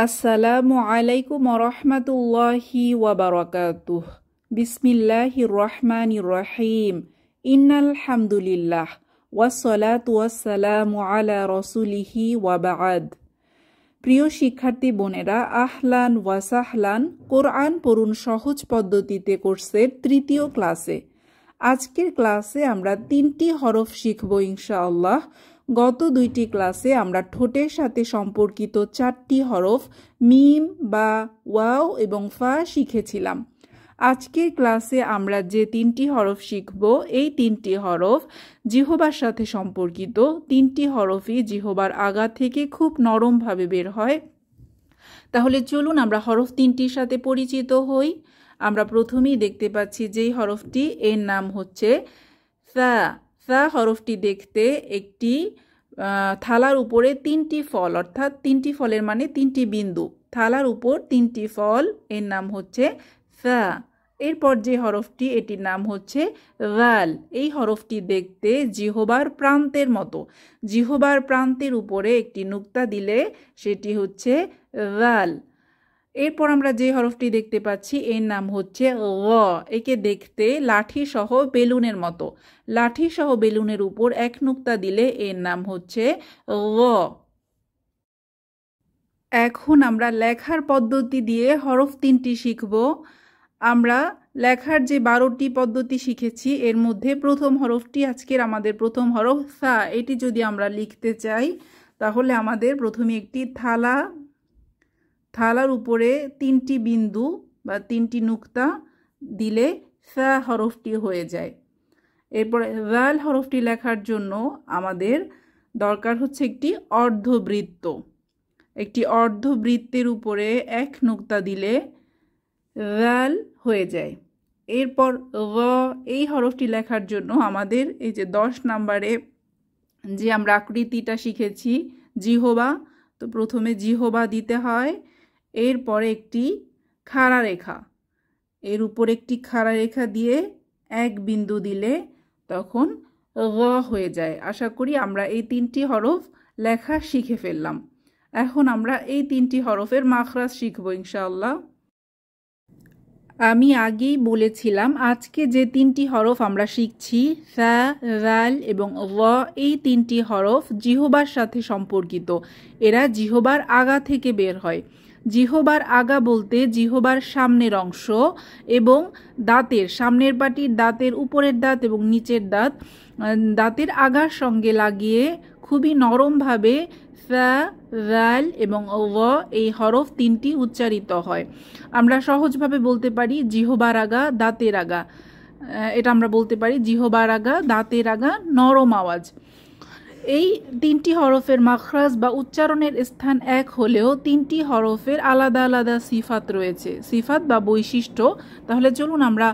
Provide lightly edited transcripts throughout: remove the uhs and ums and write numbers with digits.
আসসালামু আলাইকুম ওরহমাতুল্লাহি ওয়াবারাকাতুহ। বিসমিল্লাহির রহমানির রহিম। ইন্নাল হামদুলিল্লাহ ওয়াসসালাতু ওয়াসসালামু আলা রাসূলিহি ওয়া বা'দ। প্রিয় শিক্ষার্থী বোনেরা, আহলান ওয়া সাহলান। কোরআন পড়ুন সহজ পদ্ধতিতে কোর্সের তৃতীয় ক্লাসে। আজকের ক্লাসে আমরা 3টি হরফ শিখব ইনশাআল্লাহ। গত 2টি ক্লাসে আমরা ঠোঁটের সাথে সম্পর্কিত 4টি হরফ মিম বা ওয়াও এবং ফা শিখেছিলাম। আজকের ক্লাসে আমরা যে 3টি হরফ শিখব, এই 3টি হরফ জিহবার সাথে সম্পর্কিত। 3টি হরফই জিহবার আগা থেকে খুব নরমভাবে বের হয়। তাহলে চলুন আমরা হরফ 3টির সাথে পরিচিত হই। আমরা প্রথমেই দেখতে পাচ্ছি যেই হরফটি, এর নাম হচ্ছে সা। সা হরফটি দেখতে একটি থালার উপরে 3টি ফল, অর্থাৎ 3টি ফলের মানে 3টি বিন্দু, থালার উপর 3টি ফল, এর নাম হচ্ছে সা। এরপর যে হরফটি, এটির নাম হচ্ছে রাল। এই হরফটি দেখতে জিহবার প্রান্তের মতো। জিহবার প্রান্তের উপরে একটি নুক্তা দিলে সেটি হচ্ছে রাল। এরপর আমরা যে হরফটি দেখতে পাচ্ছি, এর নাম হচ্ছে গ। একে দেখতে লাঠি সহ বেলুনের মতো। লাঠি সহ বেলুনের উপর এক নুক্তা দিলে এর নাম হচ্ছে গ। এখন আমরা লেখার পদ্ধতি দিয়ে হরফ 3টি শিখব। আমরা লেখার যে 12টি পদ্ধতি শিখেছি, এর মধ্যে প্রথম হরফটি আজকের আমাদের প্রথম হরফ সা। এটি যদি আমরা লিখতে চাই তাহলে আমাদের প্রথমে একটি থালার উপরে 3টি বিন্দু বা 3টি নুক্তা দিলে সা হরফটি হয়ে যায়। এরপর রাল হরফটি লেখার জন্য আমাদের দরকার হচ্ছে একটি অর্ধবৃত্ত। একটি অর্ধবৃত্তের উপরে এক নুক্তা দিলে রাল হয়ে যায়। এরপর গ, এই হরফটি লেখার জন্য আমাদের এই যে 10 নম্বরে যে আমরা আকৃতিটা শিখেছি জিহবা, তো প্রথমে জিহবা দিতে হয়। এরপরে একটি খাড়া রেখা, এর উপর একটি খাড়া রেখা দিয়ে এক বিন্দু দিলে তখন গ হয়ে যায়। আশা করি আমরা এই 3টি হরফ লেখা শিখে ফেললাম। এখন আমরা এই 3টি হরফের মাখরাজ শিখব ইনশাআল্লাহ। আমি আগেই বলেছিলাম আজকে যে 3টি হরফ আমরা শিখছি, সা, রাল এবং গ, এই 3টি হরফ জিহবার সাথে সম্পর্কিত। এরা জিহবার আগা থেকে বের হয়। জিহবার আগা বলতে জিহবার সামনের অংশ এবং দাঁতের সামনের পাটির দাঁতের উপরের দাঁত এবং নিচের দাঁত দাঁতের আগার সঙ্গে লাগিয়ে খুবই নরমভাবে সা, রাল এবং গ, এই হরফ 3টি উচ্চারিত হয়। আমরা সহজভাবে বলতে পারি জিহবার আগা দাঁতের আগা। এটা আমরা বলতে পারি জিহবার আগা দাঁতের আগা, নরম আওয়াজ। এই 3টি হরফের মাখরাজ বা উচ্চারণের স্থান এক হলেও 3টি হরফের আলাদা আলাদা সিফাত রয়েছে, সিফাত বা বৈশিষ্ট্য। তাহলে চলুন আমরা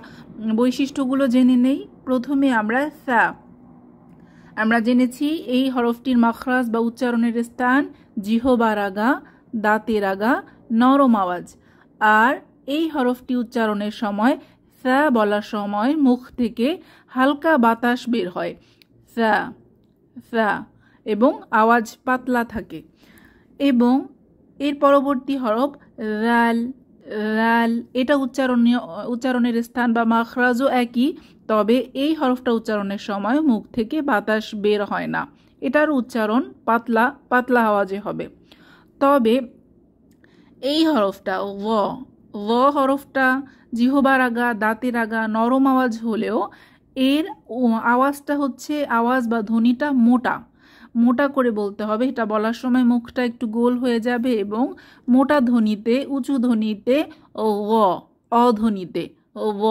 বৈশিষ্ট্যগুলো জেনে নেই। প্রথমে আমরা সা। আমরা জেনেছি এই হরফটির মাখরাজ বা উচ্চারণের স্থান জিহবার আগা দাঁতের আগা, নরম আওয়াজ। আর এই হরফটি উচ্চারণের সময় সা বলার সময় মুখ থেকে হালকা বাতাস বের হয়, সা সা, এবং আওয়াজ পাতলা থাকে। এবং এর পরবর্তী হরফ রাল। রাল এটা উচ্চারণের স্থান বা মাখরাজও একই, তবে এই হরফটা উচ্চারণের সময় মুখ থেকে বাতাস বের হয় না। এটার উচ্চারণ পাতলা পাতলা আওয়াজে হবে। তবে এই হরফটা গ হরফটা জিহবার আগা দাঁতের আগা, নরম আওয়াজ হলেও এর আওয়াজটা হচ্ছে আওয়াজ বা ধ্বনিটা মোটা করে বলতে হবে। এটা বলার সময় মুখটা একটু গোল হয়ে যাবে এবং মোটা ধ্বনিতে, উঁচু ধ্বনিতে গ, অধ্বনিতে গ।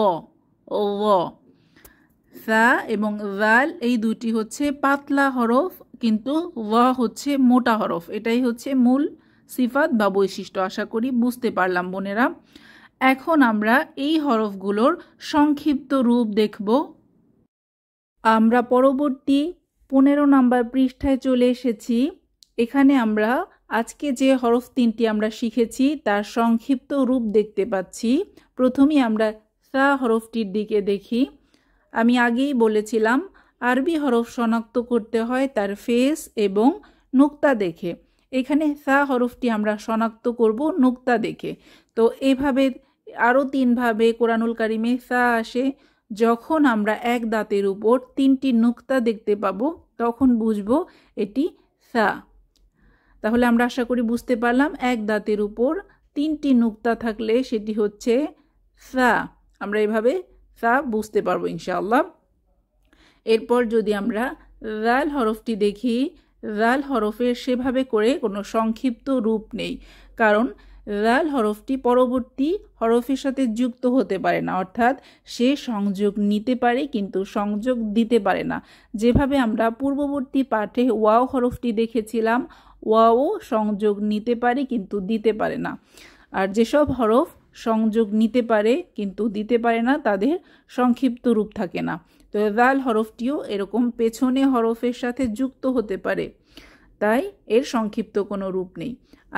সা এবং রাল এই দুটি হচ্ছে পাতলা হরফ, কিন্তু গ হচ্ছে মোটা হরফ। এটাই হচ্ছে মূল সিফাত বা বৈশিষ্ট্য। আশা করি বুঝতে পারলাম বোনেরা। এখন আমরা এই হরফগুলোর সংক্ষিপ্ত রূপ দেখব। আমরা পরবর্তী 15 নম্বর পৃষ্ঠায় চলে এসেছি। এখানে আমরা আজকে যে হরফ 3টি আমরা শিখেছি তার সংক্ষিপ্ত রূপ দেখতে পাচ্ছি। প্রথমেই আমরা সা হরফটির দিকে দেখি। আমি আগেই বলেছিলাম আরবি হরফ শনাক্ত করতে হয় তার ফেস এবং নুক্তা দেখে। এখানে সা হরফটি আমরা শনাক্ত করব নুক্তা দেখে। তো এভাবে আরও 3ভাবে কোরআনুল কারিমে সা আসে। যখন আমরা এক দাঁতের উপর 3টি নুক্তা দেখতে পাবো তখন বুঝবো এটি সা। তাহলে আমরা আশা করি বুঝতে পারলাম এক দাঁতের উপর 3টি নুক্তা থাকলে সেটি হচ্ছে সা। আমরা এভাবে সা বুঝতে পারবো ইনশাআল্লাহ। এরপর যদি আমরা জাল হরফটি দেখি, জাল হরফের সেভাবে করে কোনো সংক্ষিপ্ত রূপ নেই, কারণ জাল হরফটি পরবর্তী হরফের সাথে যুক্ত হতে পারে না, অর্থাৎ সে সংযোগ নিতে পারে কিন্তু সংযোগ দিতে পারে না। যেভাবে আমরা পূর্ববর্তী পাঠে ওয়াও হরফটি দেখেছিলাম, ওয়াও সংযোগ নিতে পারে কিন্তু দিতে পারে না। আর যেসব হরফ সংযোগ নিতে পারে কিন্তু দিতে পারে না তাদের সংক্ষিপ্ত রূপ থাকে না। তো জাল হরফটিও এরকম পেছনে হরফের সাথে যুক্ত হতে পারে, তাই এর সংক্ষিপ্ত কোনো রূপ নেই।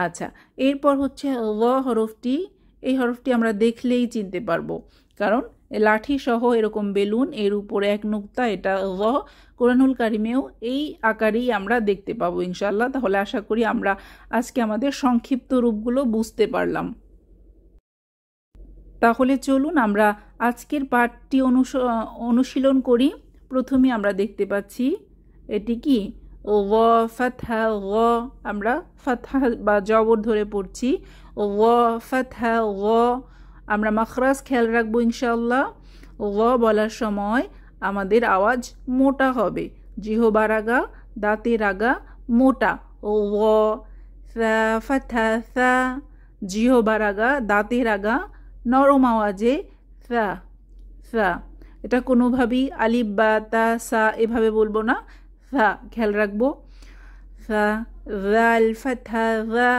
আচ্ছা, এরপর হচ্ছে ল হরফটি। এই হরফটি আমরা দেখলেই চিনতে পারবো, কারণ লাঠি সহ এরকম বেলুন, এর উপরে এক নুক্তা, এটা ল। কোরআনুল কারিমেও এই আকারেই আমরা দেখতে পাবো ইনশাআল্লাহ। তাহলে আশা করি আমরা আজকে আমাদের সংক্ষিপ্ত রূপগুলো বুঝতে পারলাম। তাহলে চলুন আমরা আজকের পাঠটি অনুশীলন করি। প্রথমে আমরা দেখতে পাচ্ছি এটি কি গ ফাতহা গ, আমরা ফাতহা বা জবর ধরে পড়ছি গ ফাতহা গ। আমরা মাখরাজ খেয়াল রাখবো ইনশাআল্লাহ। গ বলার সময় আমাদের আওয়াজ মোটা হবে, জিহবার আগা দাঁতের আগা মোটা। গ ফাতহা সা, জিহবার আগা দাঁতের আগা নরম আওয়াজে সা সা। এটা কোনোভাবেই আলিফ বা তা সা এভাবে বলবো না, সা খেয়াল রাখবো। সা জাল ফাতহা জা,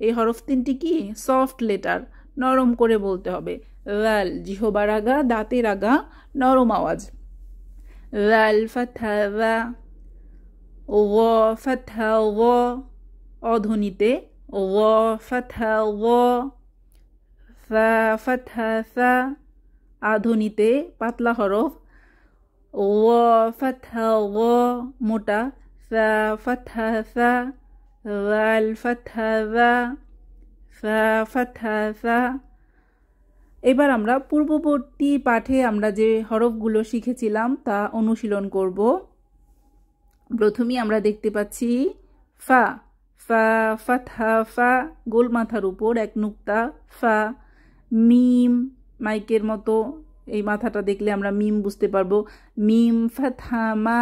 এই হরফ 3টি কি সফট লেটার, নরম করে বলতে হবে। জাল জিহবার আগা দাঁতের আগা নরম আওয়াজ। জাল ফাতহা জা। গ ফাতহা গ অধ্বনিতে গ ফাতহা গ। সা ফাতহা সা আধ্বনিতে পাতলা হরফ। গ ফাতহা গ মোটা। সা ফাতহা সা। জাল ফাতহা জা। সা ফাতহা সা। এবার আমরা পূর্ববর্তী পাঠে আমরা যে হরফগুলো শিখেছিলাম তা অনুশীলন করব। প্রথমেই আমরা দেখতে পাচ্ছি ফা। ফা ফাতহা ফা, গোল মাথার উপর এক নুক্তা ফা। মিম, মাইকের মতো এই মাথাটা দেখলে আমরা মিম বুঝতে পারবো। মিম ফাতহা মা।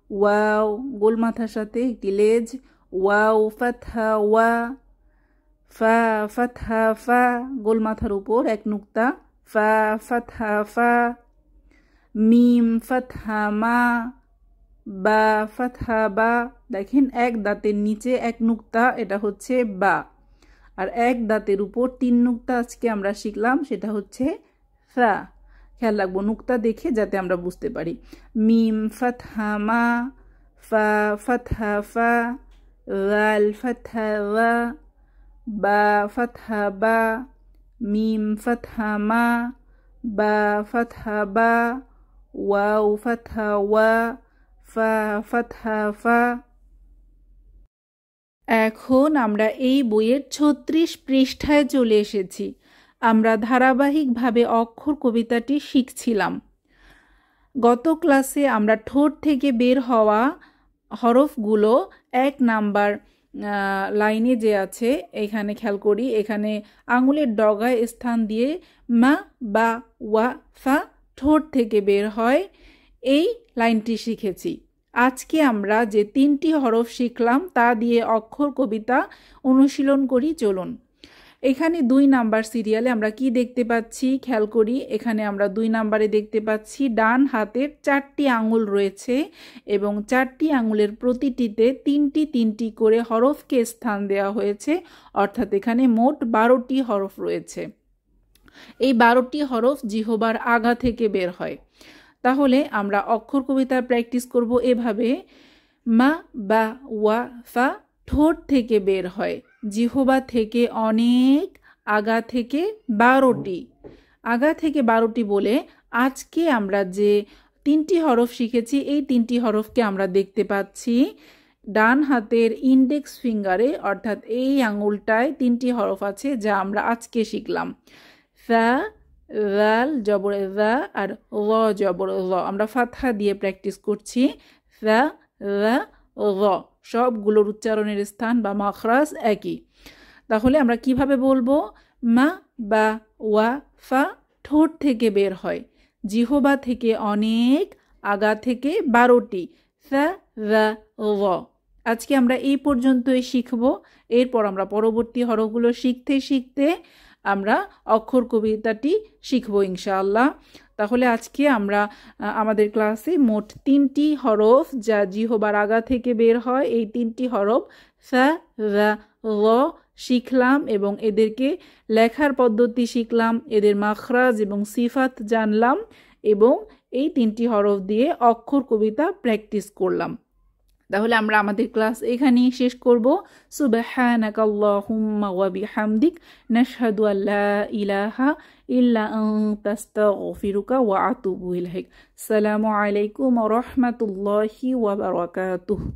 ওয়াও, গোল মাথার সাথে একটি লেজ, ওয়াও ফাতহা ওয়া। ফা ফাতহা ফা, গোল মাথার উপর এক নুক্তা ফা ফাতহা ফা। মিম ফাতহা মা। বা ফাতহা বা, দেখেন এক দাঁতের নিচে এক নুক্তা, এটা হচ্ছে বা। আর এক দাঁতের উপর 3 নুক্তা আজকে আমরা শিখলাম, সেটা হচ্ছে ফা। খেয়াল রাখবো নুক্তা দেখে যাতে আমরা বুঝতে পারি। মিম ফাতহা মা। ফা ফাতহা ফা। জাল ফাতহা ওয়া। বা ফাতহা বা। মিম ফাতহা মা। বা ফাতহা বা। ওয়াও ফাতহা ওয়া। ফা ফাতহা ফা। এখন আমরা এই বইয়ের 36 পৃষ্ঠায় চলে এসেছি। আমরা ধারাবাহিকভাবে অক্ষর কবিতাটি শিখছিলাম। গত ক্লাসে আমরা ঠোঁট থেকে বের হওয়া হরফগুলো 1 নাম্বার লাইনে যে আছে এখানে খেয়াল করি, এখানে আঙুলের ডগায় স্থান দিয়ে মা বা ওয়া ফা ঠোঁট থেকে বের হয়, এই লাইনটি শিখেছি। আজকে আমরা যে 3টি হরফ শিখলাম তা দিয়ে অক্ষর কবিতা অনুশীলন করি। চলুন, এখানে 2 নাম্বার সিরিয়ালে আমরা কি দেখতে পাচ্ছি খেয়াল করি। এখানে আমরা 2 নাম্বারে দেখতে পাচ্ছি ডান হাতের 4টি আঙুল রয়েছে এবং 4টি আঙুলের প্রতিটিতে 3টি করে হরফকে স্থান দেওয়া হয়েছে, অর্থাৎ এখানে মোট 12টি হরফ রয়েছে। এই 12টি হরফ জিহবার আগা থেকে বের হয়। তাহলে আমরা অক্ষর কবিতা প্র্যাকটিস করব এভাবে। মা বা ওয়া ফা ঠোঁট থেকে বের হয়, জিহবা থেকে অনেক, আগা থেকে 12টি। আগা থেকে 12টি বলে আজকে আমরা যে 3টি হরফ শিখেছি এই 3টি হরফকে আমরা দেখতে পাচ্ছি। ডান হাতের ইন্ডেক্স ফিঙ্গারে অর্থাৎ এই আঙুলটায় 3টি হরফ আছে যা আমরা আজকে শিখলাম। ফা, রাল জবরে রা আর র জবরে র। আমরা ফাতহা দিয়ে প্র্যাকটিস করছি। ফা, রা, র সবগুলোর উচ্চারণের স্থান বা মাখরাজ একই। তাহলে আমরা কিভাবে বলবো? মা বা ওয়া ফা ঠোঁট থেকে বের হয়, জিহবা থেকে অনেক আগা থেকে 12টি। ফা, রা, র। আজকে আমরা এই পর্যন্তই শিখব। এরপর আমরা পরবর্তী হরফগুলো শিখতে শিখতে আমরা অক্ষর কবিতাটি শিখব ইনশাআল্লাহ। তাহলে আজকে আমরা আমাদের ক্লাসে মোট 3টি হরফ যা জিহবার আগা থেকে বের হয়, এই 3টি হরফ ফা, রা, র শিখলাম এবং এদেরকে লেখার পদ্ধতি শিখলাম, এদের মাখরাজ এবং সিফাত জানলাম এবং এই 3টি হরফ দিয়ে অক্ষর কবিতা প্র্যাকটিস করলাম। তাহলে আমরা আমাদের ক্লাস এখানেই শেষ করব। সুবহানাকাল্লাহুম্মা ওয়া বিহামদিক নাশহাদু আল্লা ইলাহা ইল্লা আনতা আস্তাগফিরুকা ওয়া আতুবু ইলাইক। আসসালামু আলাইকুম ওয়া রাহমাতুল্লাহি ওয়া বারাকাতুহু।